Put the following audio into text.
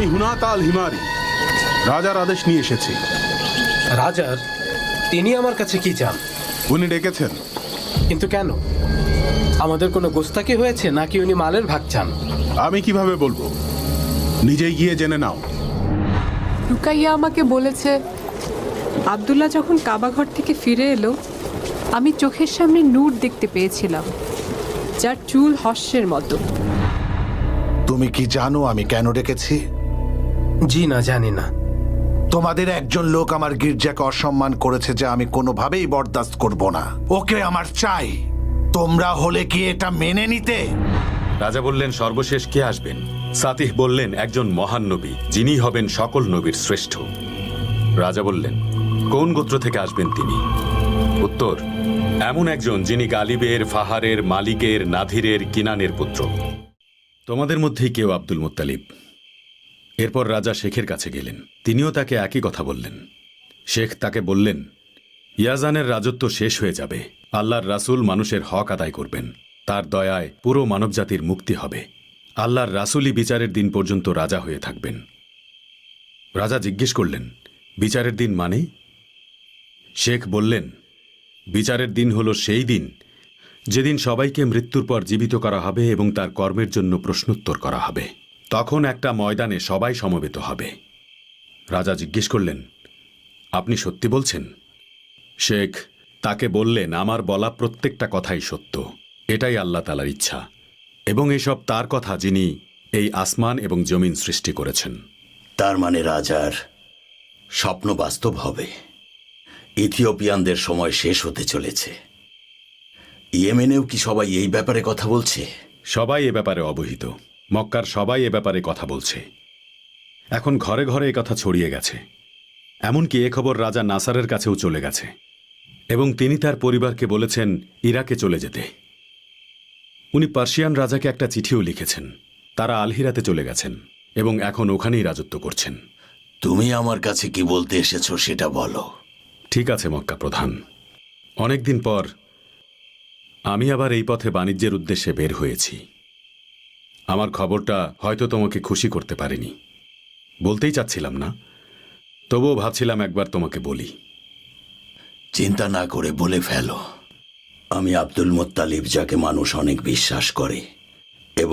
আমি হুনাতা আল হিমারি রাজার আদেশ নিয়ে এসেছি। রাজার? তিনি আমার কাছে কি চান? উনি ডেকেছেন। কিন্তু কেন? আমাদের কোনো গোস্তাকি হয়েছে নাকি উনি মালের ভাগ চান? আমি কিভাবে বলবো, নিজেই গিয়ে জেনে নাও। রুকাইয়া আমাকে বলেছে আব্দুল্লাহ যখন কাবাঘর থেকে ফিরে এলো আমি চোখের সামনে নূর দেখতে পেয়েছিলাম, যার চুল হর্ষের মতো। তুমি কি জানো আমি কেন ডেকেছি? জি না, জানি না। তোমাদের একজন লোক আমার গির্জাকে অসম্মান করেছে, যা আমি কোনোভাবেই বরদাস্ত করব না। ওকে আমার চাই। তোমরা হলে কি এটা মেনে নিতে? রাজা বললেন, সর্বশেষ কে আসবেন? সাতিহ বললেন, একজন মহান নবী, যিনি হবেন সকল নবীর শ্রেষ্ঠ। রাজা বললেন, কোন গোত্র থেকে আসবেন তিনি? উত্তর, এমন একজন যিনি গালিবের, ফাহারের, মালিকের, নাধিরের, কিনানের পুত্র। তোমাদের মধ্যেই কেউ আব্দুল মুত্তালিব। এরপর রাজা শেখের কাছে গেলেন। তিনিও তাকে একই কথা বললেন। শেখ তাকে বললেন, ইয়াজানের রাজত্ব শেষ হয়ে যাবে। আল্লাহর রাসূল মানুষের হক আদায় করবেন। তার দয়ায় পুরো মানবজাতির মুক্তি হবে। আল্লাহর রাসূলই বিচারের দিন পর্যন্ত রাজা হয়ে থাকবেন। রাজা জিজ্ঞেস করলেন, বিচারের দিন মানে? শেখ বললেন, বিচারের দিন হল সেই দিন যেদিন সবাইকে মৃত্যুর পর জীবিত করা হবে এবং তার কর্মের জন্য প্রশ্নোত্তর করা হবে। তখন একটা ময়দানে সবাই সমবেত হবে। রাজা জিজ্ঞেস করলেন, আপনি সত্যি বলছেন? শেখ তাকে বললেন, আমার বলা প্রত্যেকটা কথাই সত্য। এটাই আল্লাহ তাআলার ইচ্ছা, এবং এসব তার কথা যিনি এই আসমান এবং জমিন সৃষ্টি করেছেন। তার মানে রাজার স্বপ্ন বাস্তব হবে। ইথিওপিয়ানদের সময় শেষ হতে চলেছে। ইয়েমেনেও কি সবাই এই ব্যাপারে কথা বলছে? সবাই এ ব্যাপারে অবহিত। মক্কার সবাই এ ব্যাপারে কথা বলছে। এখন ঘরে ঘরে এ কথা ছড়িয়ে গেছে। এমনকি এ খবর রাজা নাসারের কাছেও চলে গেছে, এবং তিনি তার পরিবারকে বলেছেন ইরাকে চলে যেতে। উনি পার্সিয়ান রাজাকে একটা চিঠিও লিখেছেন। তারা আলহিরাতে চলে গেছেন এবং এখন ওখানেই রাজত্ব করছেন। তুমি আমার কাছে কি বলতে এসেছো সেটা বলো। ঠিক আছে মক্কা প্রধান, অনেকদিন পর আমি আবার এই পথে বাণিজ্যের উদ্দেশ্যে বের হয়েছি। আমার খবরটা হয়তো তোমাকে খুশি করতে পারিনি, বলতেই চাচ্ছিলাম না, তবুও ভাবছিলাম একবার তোমাকে বলি। চিন্তা না করে বলে ফেলো। আমি আব্দুল মুত্তালিব, যাকে মানুষ অনেক বিশ্বাস করে।